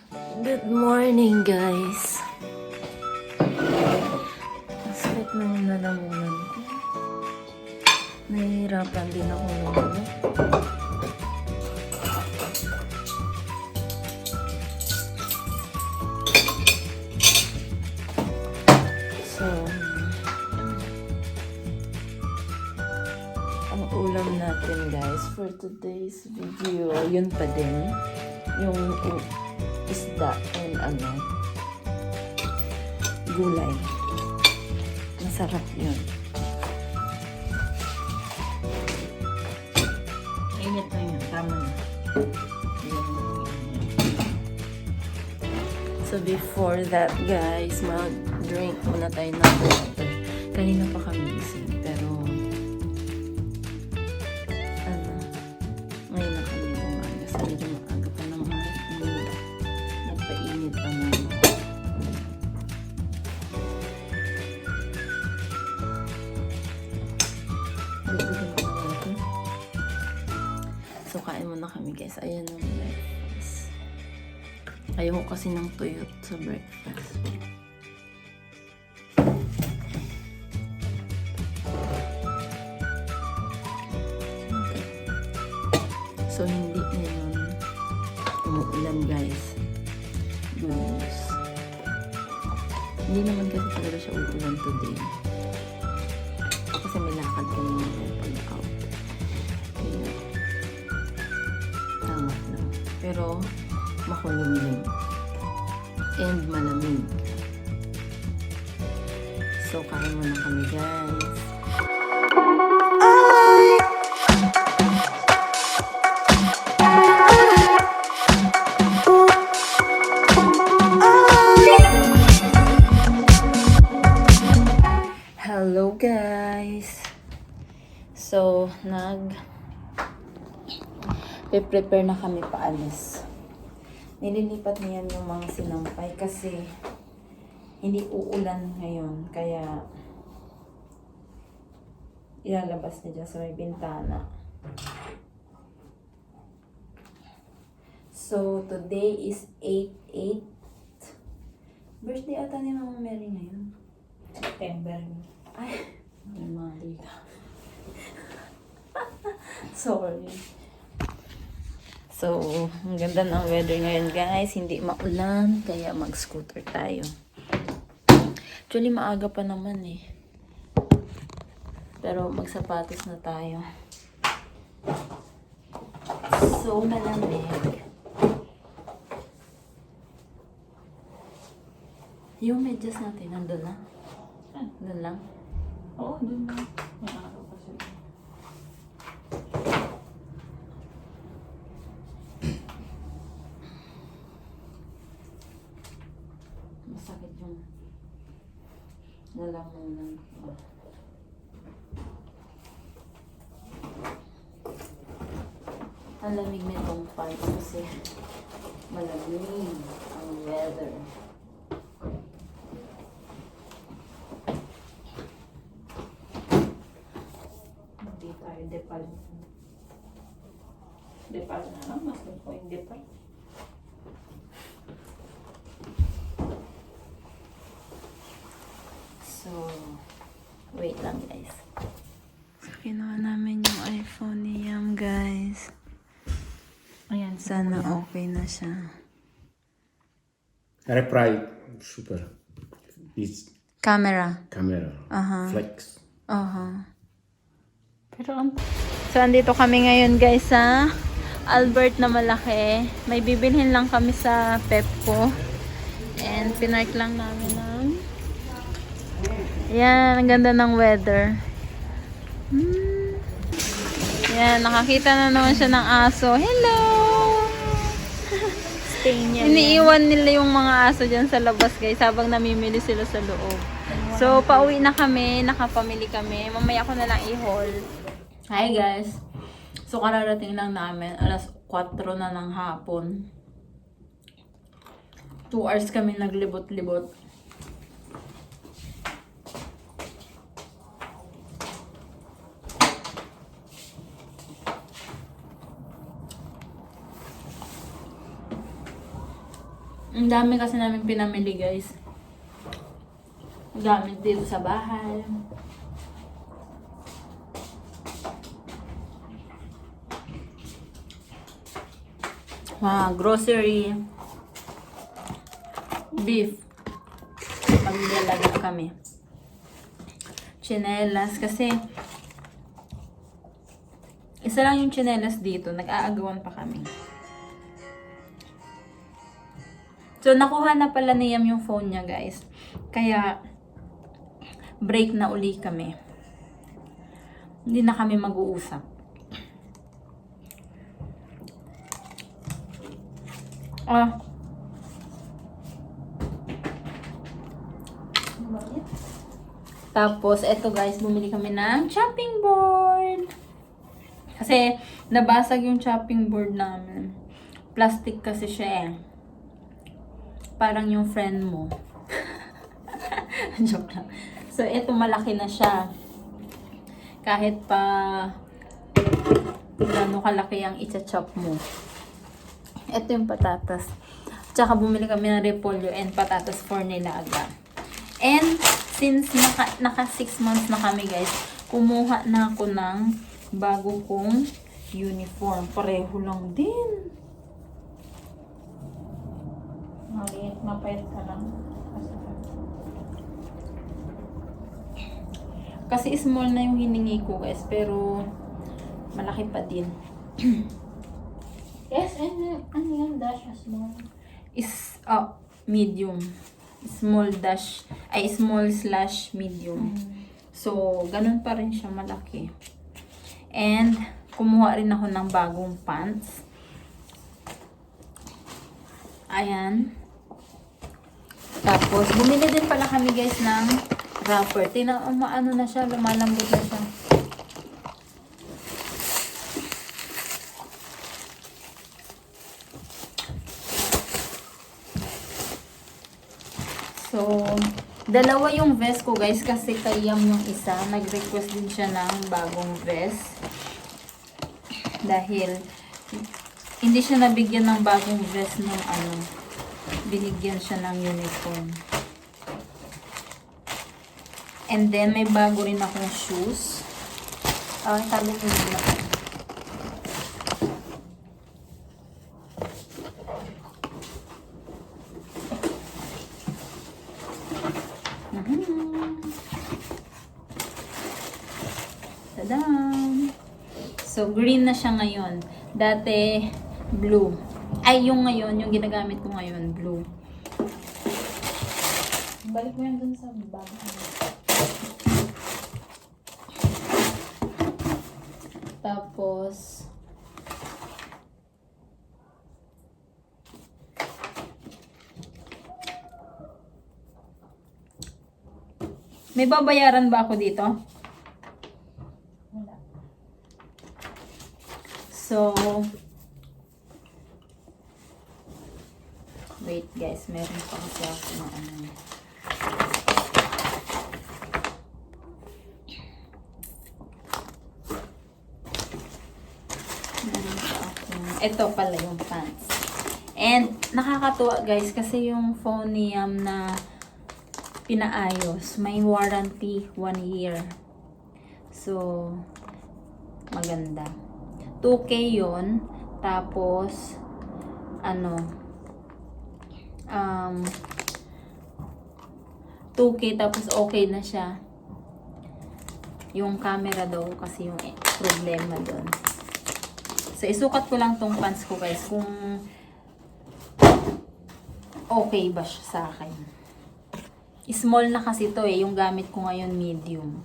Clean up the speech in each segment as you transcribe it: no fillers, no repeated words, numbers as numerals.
Good morning, guys. Ang sakit ng lalamunan ko. Nahihirapan din ako lumulog. So, ang ulam natin, guys, for today's video, yun pa din. Yung isda and gulay. Masarap yun. Init na yun. Tama na. So before that, guys, mag-drink muna tayo ng water. Kanina pa kami gising, pero ngayon na kami umaga. So medyo maaga pa naman. Nagpainit pa naman. So kain muna kami, guys. Ayan ang breakfast. Ayaw ko kasi ng tuyot sa breakfast. Okay. So hindi ngayon umuulan, guys. Good news. Hindi naman kasi talaga siya uulan today. Kasi may lakad kami pag-out. Kaya tama lang. Pero makulimlim. And malamig. So kain muna kami, guys. Hello, guys. So, prepare na kami paalis. Nililipat niyan yung mga sinampay kasi hindi uulan ngayon. Kaya, ilalabas niya dyan sa may bintana. So, today is 8/8. Birthday ata ni Mama Mary ngayon. September. Ay, mali ka. Sorry. So, ang ganda ng weather ngayon, guys. Hindi maulan, kaya mag-scooter tayo. Actually, maaga pa naman eh. Pero magsapatos na tayo. So, malamig. Yung medyas natin, nandun na. Doon lang? Oo, doon lang. May araw kasi. Masakit yung lalamunan ko. Ang lamig nitong pants kasi malamig ang weather. Hindi tayo depal. Depal na lang. Mas po yung depal. So, wait lang, guys. So, kinuha namin yung iPhone ni Yam, guys. Ayan. Sana okay na siya. Reply, super. It's Camera. camera. Flex. Pero ang... So, andito kami ngayon, guys, sa Albert na malaki. May bibilhin lang kami sa Pepco. And pinark lang namin ng... Yan, ang ganda ng weather. Yan, nakakita na naman siya ng aso. Hello! Stay niya. Iniiwan nila yung mga aso dyan sa labas, guys, habang namimili sila sa loob. So, pauwi na kami. Nakapamili kami. Mamaya ko na lang i-haul. Hi, guys. So, kararating lang namin. Alas 4 na ng hapon. 2 hours kami naglibot-libot. Ang dami kasi namin pinamili, guys. Gamit dito sa bahay. Grocery. Beef. Maglalaga kami. Tsinelas. Kasi, isa lang yung tsinelas dito. Nag-aagawan pa kami. So, nakuha na pala ni Yam yung phone niya, guys. Kaya, break na uli kami. Hindi na kami mag-uusap. Tapos, eto guys, bumili kami ng chopping board. Kasi, nabasag yung chopping board namin. Plastic kasi siya eh. Parang yung friend mo. Joke lang. So, eto malaki na siya. Kahit pa gano'ng kalaki ang i-chop mo. Ito yung patatas. Tsaka bumili kami ng repolyo and patatas for nilaga. And since naka 6 months na kami guys, kumuha na ako ng bago kong uniform. Pareho lang din. Maliit, mapayat ka lang. Kasi small na yung hiningi ko guys, pero malaki pa din. Yes, and ano yan, dash small. Is medium. Small slash medium. So, ganun pa rin siya malaki. And, kumuha rin ako ng bagong pants. Ayan. Tapos, bumili din pala kami guys ng wrapper. Ano na siya, lumalambot na siya. So, dalawa yung vest ko guys kasi kay Yam yung isa. Nag-request din siya ng bagong vest. Dahil, hindi siya nabigyan ng bagong vest ng binigyan siya ng uniform. And then, may bago rin akong shoes. Sabi ko nila. Tadam! So, green na siya ngayon. Dati, blue. Ay, yung ngayon, yung ginagamit ko ngayon, blue. Balik mo yan dun sa bag. Tapos, may babayaran ba ako dito? Wala. So, wait guys, meron pa kasi ako na ito pala yung pants. And, nakakatuwa guys, kasi yung phone ni Yam na pinaayos, may warranty 1 year. So, maganda. 2K yun. Tapos, 2K tapos okay na siya. Yung camera daw kasi yung problema doon. So, isukat ko lang tong pants ko guys kung okay ba siya sa akin. Small na kasi to yung gamit ko ngayon medium.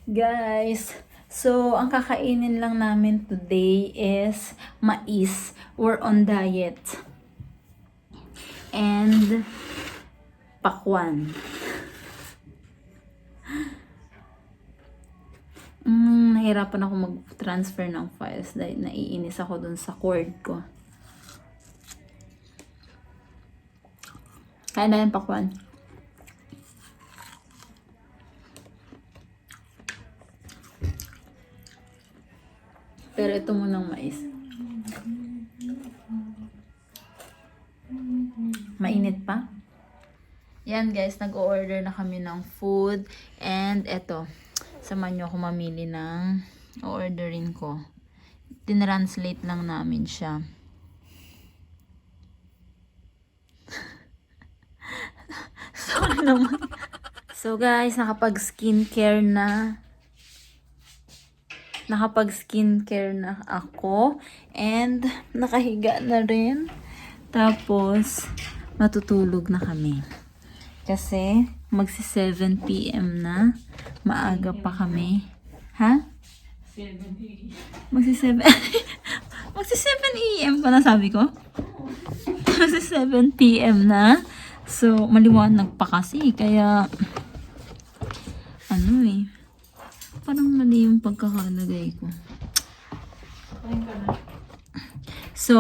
Guys, so ang kakainin lang namin today is mais. We're on diet. And pakwan. Nahirapan ako mag-transfer ng files dahil naiinis ako dun sa cord ko. Kaya na yan, pakwan. Pero ito munang mais. Mainit pa? Yan guys, nag-order na kami ng food. And eto, samahan nyo ako mamili ng orderin ko. Tinranslate lang namin siya. Sorry naman. So guys, nakapag-skincare na ako. And nakahiga na rin. Tapos, matutulog na kami. Kasi, magsi 7 PM na. Maaga pa kami. Ha? 7 Magsi 7 Magsi 7 AM pa na sabi ko? Magsi 7 PM na. So, maliwanag pa kasi. Kaya, parang mali yung pagkakalagay ko. So,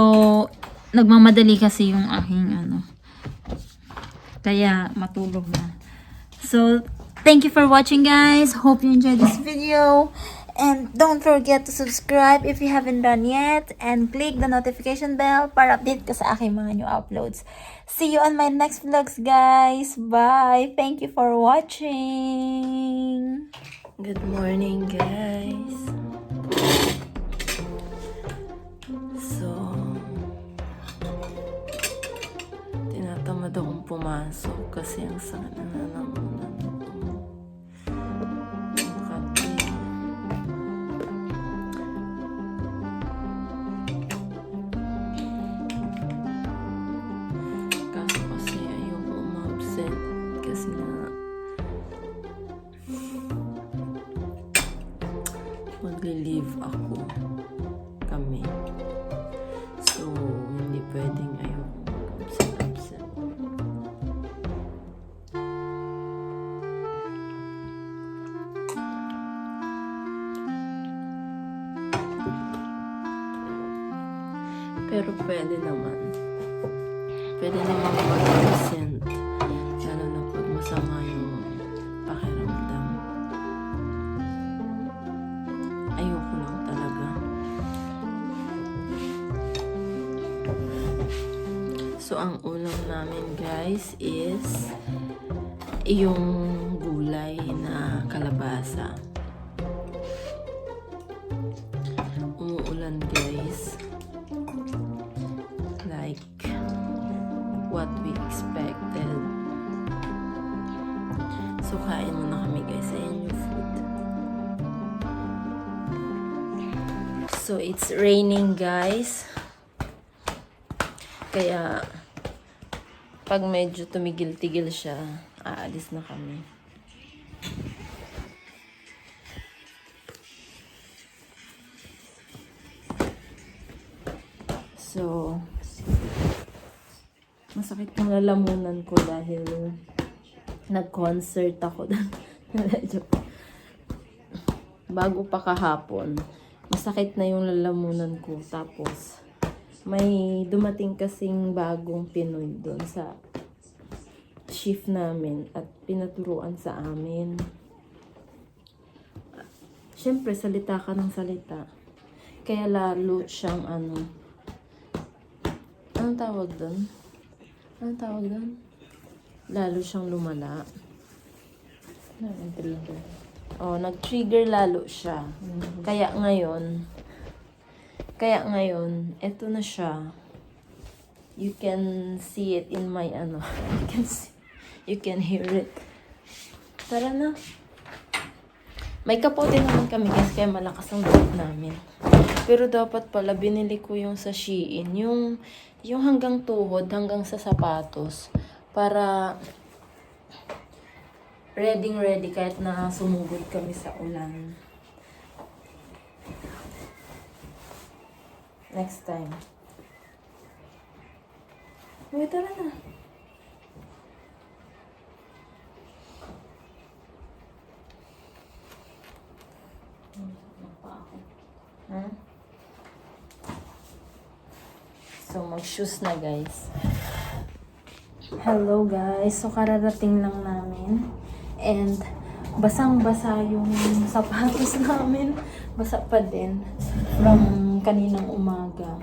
nagmamadali kasi yung aking kaya matulog na. So, thank you for watching guys. Hope you enjoyed this video. And don't forget to subscribe if you haven't done yet. And click the notification bell para update ka sa aking mga new uploads. See you on my next vlogs guys. Bye. Thank you for watching. Good morning guys. So, tinatamad akong pumasok kasi ang sakit na nanamunan ko. Kaso kasi ayoko umabsent kasi na magli-leave kami. So, hindi pwedeng ayoko mag-absent. Pero pwede naman. Pwede naman mag-absent. Lalo na pag masama yung pakiramdam. Ayoko lang talaga. So, ang ulam namin guys is yung gulay na kalabasa. Umuulan guys. Like what we expected. So, kain muna kami guys. Ayan yung food. So, it's raining guys. Kaya, pag medyo tumigil-tigil siya, aalis na kami. So, masakit yung lalamunan ko dahil nag-concert ako. Bago pa kahapon, masakit na yung lalamunan ko. Tapos, may dumating kasing bagong Pinoy doon sa shift namin at pinaturuan sa amin. Siyempre, salita ka ng salita. Kaya lalo siyang anong tawag doon? Anong tawag doon? Lalo siyang lumala. Nag-trigger. Oh, nag-trigger lalo siya. Kaya ngayon, eto na siya. You can see it in my you can hear it. Tara na. May kapote naman kami guys, kaya malakas ang loob namin. Pero dapat pala binili ko yung sa Shein, yung hanggang tuhod, hanggang sa sapatos, para ready kahit na sumugod kami sa ulan. Next time. Uy, tara na. Huh? So, mag-shoes na guys. Hello guys. So, kararating lang namin. And, basang-basa yung sapatos namin. Basa pa din. From kaninang umaga.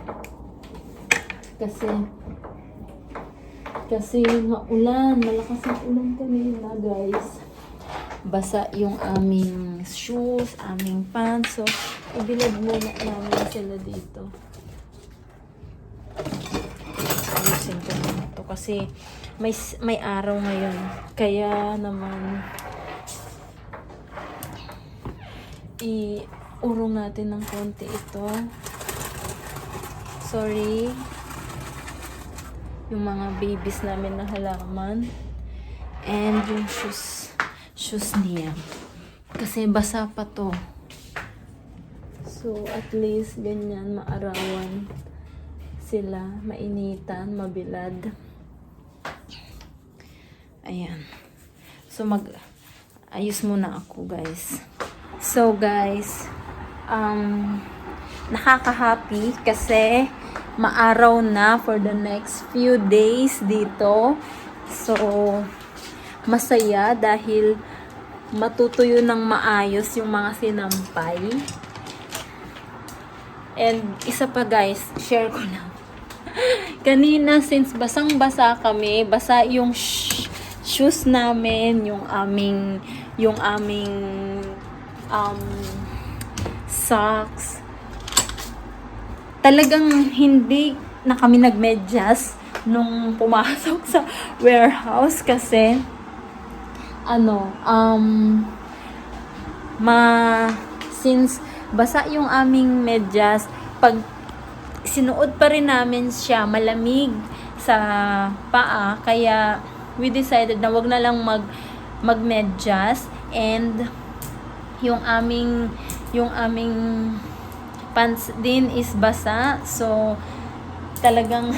Kasi Kasi ulan, malakas ang ulan kanina guys. Basa yung aming shoes, aming pants. So, ibilad muna namin sila dito. Ayusin ko muna to kasi may araw ngayon. Kaya naman iurong natin ng konti ito. Sorry. Yung mga babies namin na halaman. And yung shoes niya. Kasi basa pa to. So, at least ganyan, maarawan sila, mainitan, mabilad. Ayan. So, ayos muna ako, guys. So, guys, nakaka-happy kasi maaraw na for the next few days dito. So, masaya dahil matutuyo ng maayos yung mga sinampay. And isa pa guys, share ko lang. Kanina since basang-basa kami, basa yung shoes namin, yung aming socks. Talagang hindi na kami nagmedyas nung pumasok sa warehouse kasi since basa yung aming medyas, pag sinuot pa rin namin siya, malamig sa paa, kaya we decided na wag na lang magmedyas. And yung aming pants din is basa, so talagang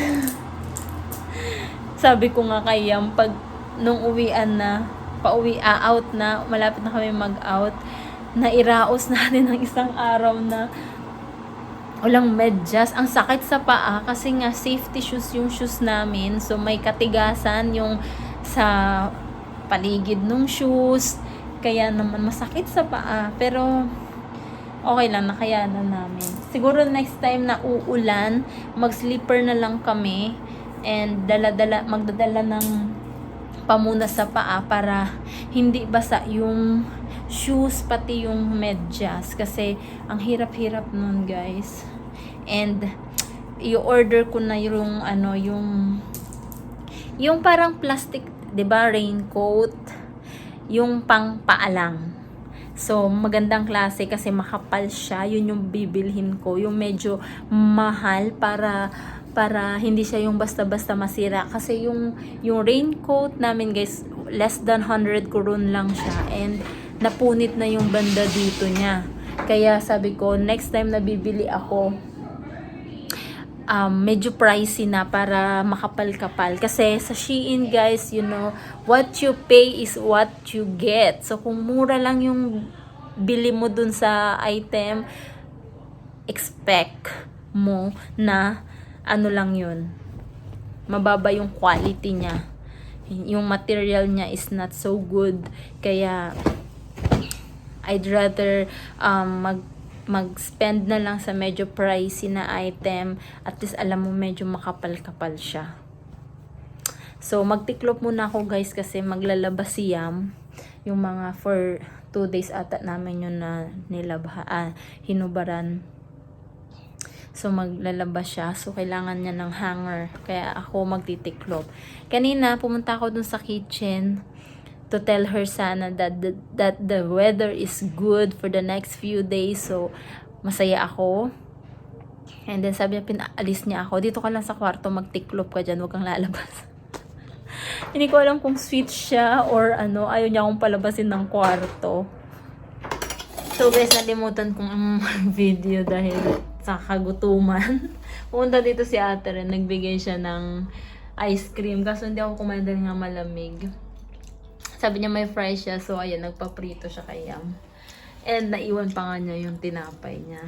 sabi ko nga kay Yam, pag nung uwian na, out na, malapit na kami mag-out, nairaos natin ng isang araw na walang medyas. Ang sakit sa paa kasi nga safety shoes yung shoes namin. So may katigasan yung sa paligid ng shoes. Kaya naman masakit sa paa. Pero okay lang, nakayanan namin. Siguro next time na uulan, mag-slipper na lang kami. And magdadala ng pamunas sa paa para hindi basa yung shoes pati yung medyas kasi ang hirap-hirap nun guys. And i-order ko na yung yung parang plastic, 'di ba, raincoat, yung pang paalang. So magandang klase kasi makapal siya, yun yung bibilhin ko, yung medyo mahal para hindi siya yung basta-basta masira. Kasi yung raincoat namin guys, less than 100 kurun lang siya. And napunit na yung banda dito niya. Kaya sabi ko, next time na bibili ako, medyo pricey na para makapal-kapal. Kasi sa Shein guys, you know, what you pay is what you get. So kung mura lang yung bili mo dun sa item, expect mo na lang yun, mababa yung quality niya, yung material niya is not so good. Kaya I'd rather mag-spend na lang sa medyo pricey na item, at least alam mo medyo makapal-kapal siya. So magtiklop muna ako guys kasi maglalabas si Yam, yung mga for 2 days ata namin yun na hinubaran. So, maglalabas siya. So, kailangan niya ng hanger. Kaya ako magtitiklop. Kanina, pumunta ako dun sa kitchen to tell her sana that the weather is good for the next few days. So, masaya ako. And then, sabi niya, pinaalis niya ako. Dito ka lang sa kwarto, magtiklop ka dyan. Huwag kang lalabas. Hindi ko alam kung sweet siya or ayaw niya akong palabasin ng kwarto. So, guys, nalimutan kong ang video dahil sa kagutuman. Pumunta dito si ate rin, nagbigay siya ng ice cream. Kaso hindi ako kumain dahil nga malamig. Sabi niya may fry siya, so ayan, nagpaprito siya kay Yam. And naiwan pa nga niya yung tinapay niya.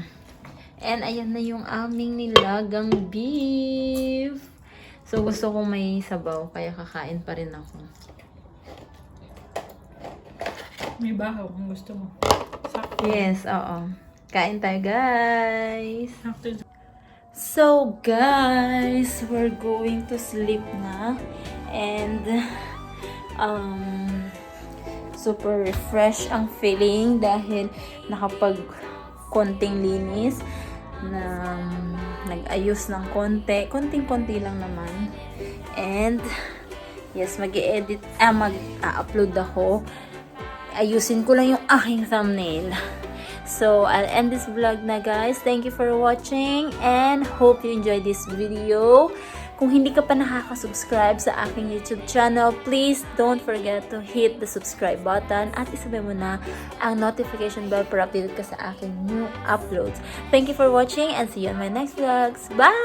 And ayan na yung aming nilagang beef. So gusto ko may sabaw, kaya kakain pa rin ako. May bahaw kung gusto mo. Sakto. Yes, oo. Kain tayo, guys. Sakto. So, guys, we're going to sleep na. And super fresh ang feeling dahil nakapag konting linis na nag-ayos ng konting-konti lang naman. And yes, mag-upload ako. Ayusin ko lang yung aking thumbnail. So, I'll end this vlog na, guys. Thank you for watching and hope you enjoyed this video. Kung hindi ka pa nakaka-subscribe sa aking YouTube channel, please don't forget to hit the subscribe button at isabay mo na ang notification bell para update ka sa aking new uploads. Thank you for watching and see you on my next vlogs. Bye!